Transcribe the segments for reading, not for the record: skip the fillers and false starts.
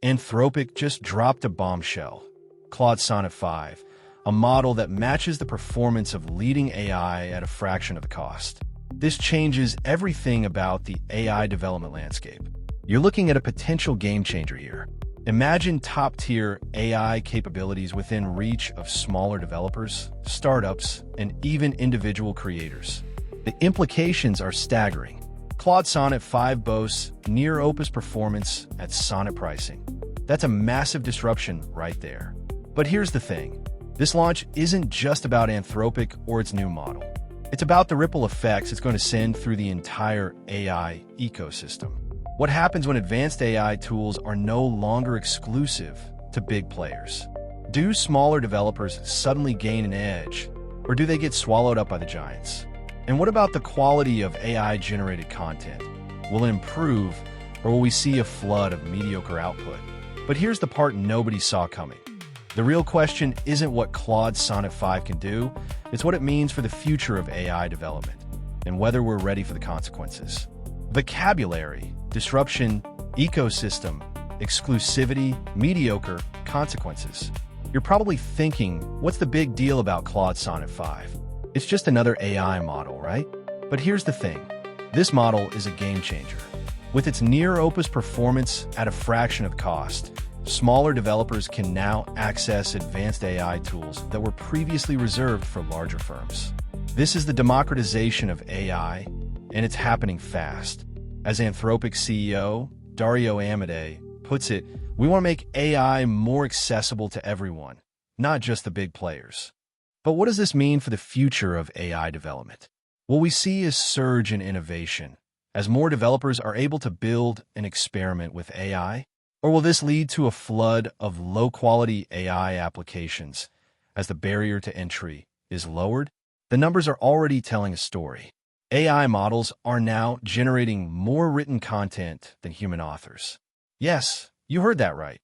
Anthropic just dropped a bombshell, Claude Sonnet 5, a model that matches the performance of leading AI at a fraction of the cost. This changes everything about the AI development landscape. You're looking at a potential game-changer here. Imagine top-tier AI capabilities within reach of smaller developers, startups, and even individual creators. The implications are staggering. Claude Sonnet 5 boasts near-Opus performance at Sonnet pricing. That's a massive disruption right there. But here's the thing. This launch isn't just about Anthropic or its new model. It's about the ripple effects it's going to send through the entire AI ecosystem. What happens when advanced AI tools are no longer exclusive to big players? Do smaller developers suddenly gain an edge, or do they get swallowed up by the giants? And what about the quality of AI-generated content? Will it improve, or will we see a flood of mediocre output? But here's the part nobody saw coming. The real question isn't what Claude Sonnet 5 can do, it's what it means for the future of AI development, and whether we're ready for the consequences. Vocabulary, disruption, ecosystem, exclusivity, mediocre, consequences. You're probably thinking, what's the big deal about Claude Sonnet 5? It's just another AI model, right? But here's the thing. This model is a game changer. With its near-Opus performance at a fraction of the cost, smaller developers can now access advanced AI tools that were previously reserved for larger firms. This is the democratization of AI, and it's happening fast. As Anthropic CEO Dario Amodei puts it, we want to make AI more accessible to everyone, not just the big players. But what does this mean for the future of AI development? Will we see a surge in innovation as more developers are able to build and experiment with AI? Or will this lead to a flood of low-quality AI applications as the barrier to entry is lowered? The numbers are already telling a story. AI models are now generating more written content than human authors. Yes, you heard that right.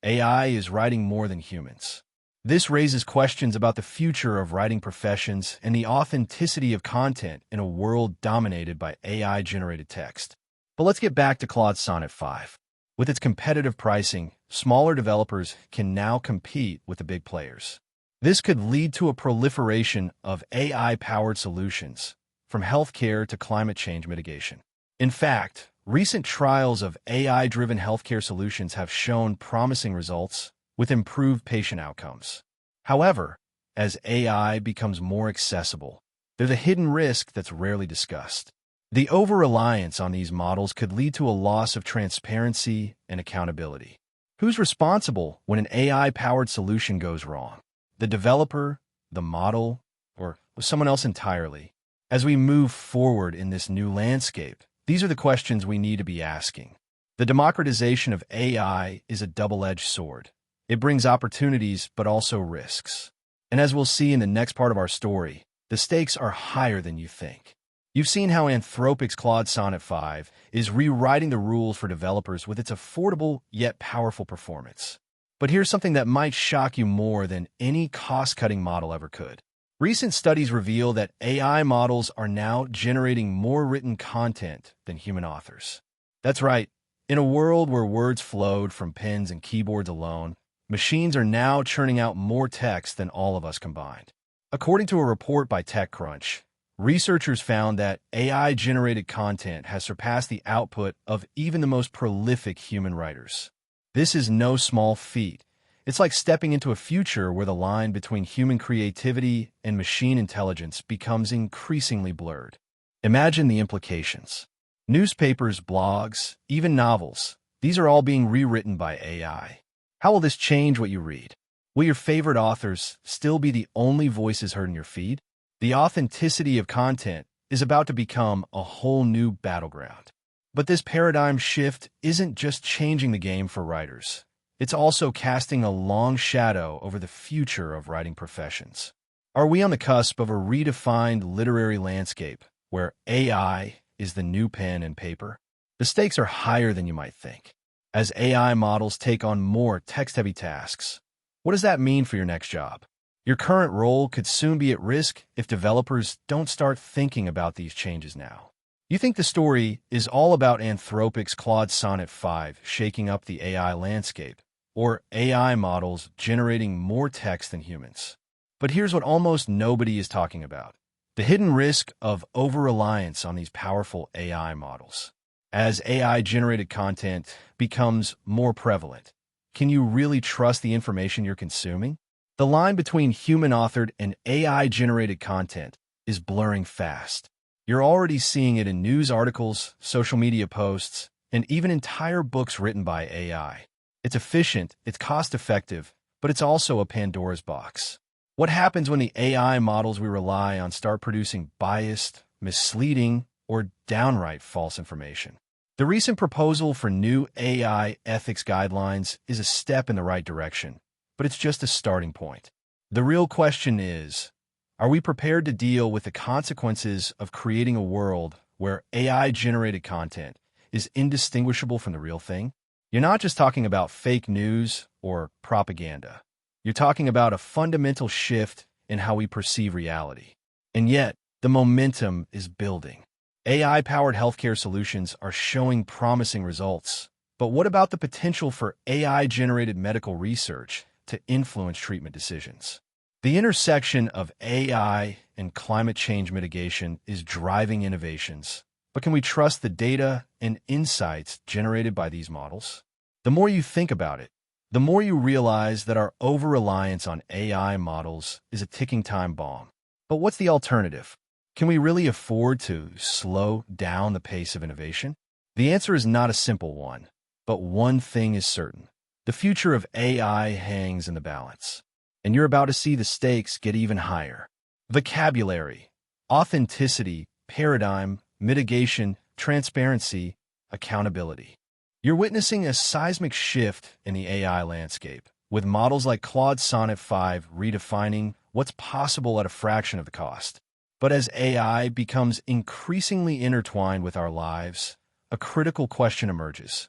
AI is writing more than humans. This raises questions about the future of writing professions and the authenticity of content in a world dominated by AI-generated text. But let's get back to Claude Sonnet 5. With its competitive pricing, smaller developers can now compete with the big players. This could lead to a proliferation of AI-powered solutions, from healthcare to climate change mitigation. In fact, recent trials of AI-driven healthcare solutions have shown promising results with improved patient outcomes. However, as AI becomes more accessible, there's a hidden risk that's rarely discussed. The over-reliance on these models could lead to a loss of transparency and accountability. Who's responsible when an AI-powered solution goes wrong? The developer, the model, or someone else entirely? As we move forward in this new landscape, these are the questions we need to be asking. The democratization of AI is a double-edged sword. It brings opportunities, but also risks. And as we'll see in the next part of our story, the stakes are higher than you think. You've seen how Anthropic's Claude Sonnet 5 is rewriting the rules for developers with its affordable yet powerful performance. But here's something that might shock you more than any cost-cutting model ever could. Recent studies reveal that AI models are now generating more written content than human authors. That's right. In a world where words flowed from pens and keyboards alone, machines are now churning out more text than all of us combined. According to a report by TechCrunch, researchers found that AI-generated content has surpassed the output of even the most prolific human writers. This is no small feat. It's like stepping into a future where the line between human creativity and machine intelligence becomes increasingly blurred. Imagine the implications. Newspapers, blogs, even novels, these are all being rewritten by AI. How will this change what you read? Will your favorite authors still be the only voices heard in your feed? The authenticity of content is about to become a whole new battleground. But this paradigm shift isn't just changing the game for writers. It's also casting a long shadow over the future of writing professions. Are we on the cusp of a redefined literary landscape where AI is the new pen and paper? The stakes are higher than you might think. As AI models take on more text-heavy tasks, what does that mean for your next job? Your current role could soon be at risk if developers don't start thinking about these changes now. You think the story is all about Anthropic's Claude Sonnet 5 shaking up the AI landscape, or AI models generating more text than humans. But here's what almost nobody is talking about: the hidden risk of over-reliance on these powerful AI models. As AI-generated content becomes more prevalent, can you really trust the information you're consuming? The line between human-authored and AI-generated content is blurring fast. You're already seeing it in news articles, social media posts, and even entire books written by AI. It's efficient, it's cost-effective, but it's also a Pandora's box. What happens when the AI models we rely on start producing biased, misleading, or downright false information? The recent proposal for new AI ethics guidelines is a step in the right direction, but it's just a starting point. The real question is, are we prepared to deal with the consequences of creating a world where AI-generated content is indistinguishable from the real thing? You're not just talking about fake news or propaganda. You're talking about a fundamental shift in how we perceive reality. And yet, the momentum is building. AI-powered healthcare solutions are showing promising results. But what about the potential for AI-generated medical research to influence treatment decisions? The intersection of AI and climate change mitigation is driving innovations. But can we trust the data and insights generated by these models? The more you think about it, the more you realize that our over-reliance on AI models is a ticking time bomb. But what's the alternative? Can we really afford to slow down the pace of innovation? The answer is not a simple one, but one thing is certain: the future of AI hangs in the balance. And you're about to see the stakes get even higher. Vocabulary, authenticity, paradigm, mitigation, transparency, accountability. You're witnessing a seismic shift in the AI landscape, with models like Claude Sonnet 5 redefining what's possible at a fraction of the cost. But as AI becomes increasingly intertwined with our lives, a critical question emerges.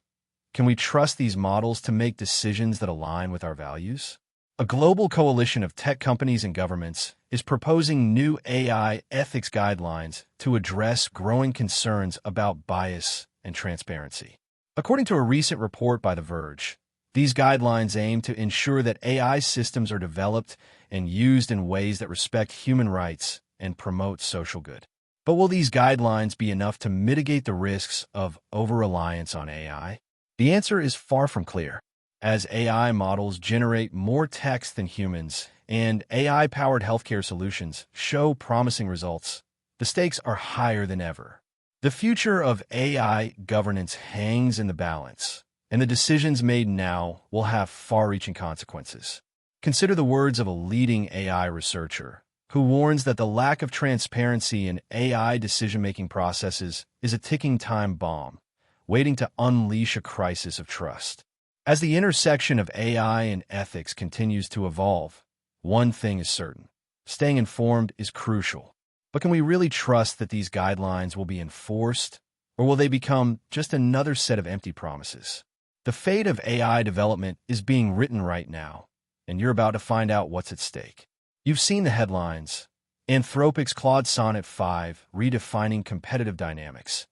Can we trust these models to make decisions that align with our values? A global coalition of tech companies and governments is proposing new AI ethics guidelines to address growing concerns about bias and transparency. According to a recent report by The Verge, these guidelines aim to ensure that AI systems are developed and used in ways that respect human rights and promote social good. But will these guidelines be enough to mitigate the risks of over-reliance on AI? The answer is far from clear. As AI models generate more text than humans and AI-powered healthcare solutions show promising results, the stakes are higher than ever. The future of AI governance hangs in the balance, and the decisions made now will have far-reaching consequences. Consider the words of a leading AI researcher who warns that the lack of transparency in AI decision-making processes is a ticking time bomb, waiting to unleash a crisis of trust. As the intersection of AI and ethics continues to evolve, one thing is certain: staying informed is crucial. But can we really trust that these guidelines will be enforced, or will they become just another set of empty promises? The fate of AI development is being written right now, and you're about to find out what's at stake. You've seen the headlines: Anthropic's Claude Sonnet 5 redefining competitive dynamics,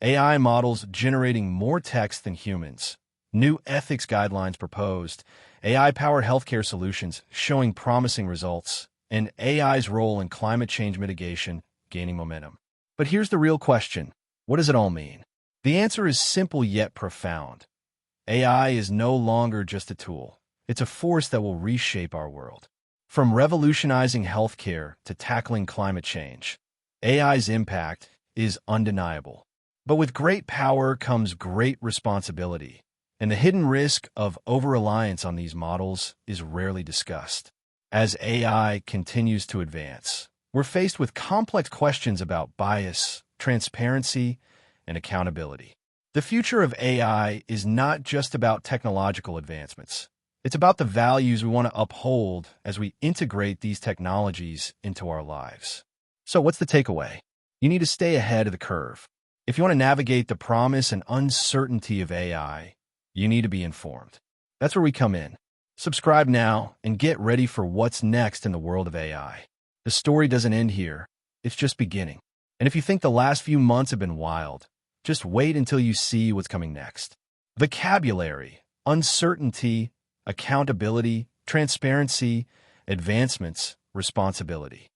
AI models generating more text than humans, new ethics guidelines proposed, AI-powered healthcare solutions showing promising results, and AI's role in climate change mitigation gaining momentum. But here's the real question: what does it all mean? The answer is simple yet profound. AI is no longer just a tool. It's a force that will reshape our world. From revolutionizing healthcare to tackling climate change, AI's impact is undeniable. But with great power comes great responsibility, and the hidden risk of over-reliance on these models is rarely discussed. As AI continues to advance, we're faced with complex questions about bias, transparency, and accountability. The future of AI is not just about technological advancements. It's about the values we want to uphold as we integrate these technologies into our lives. So what's the takeaway? You need to stay ahead of the curve. If you want to navigate the promise and uncertainty of AI, you need to be informed. That's where we come in. Subscribe now and get ready for what's next in the world of AI. The story doesn't end here. It's just beginning. And if you think the last few months have been wild, just wait until you see what's coming next. Vocabulary, uncertainty, accountability, transparency, advancements, responsibility.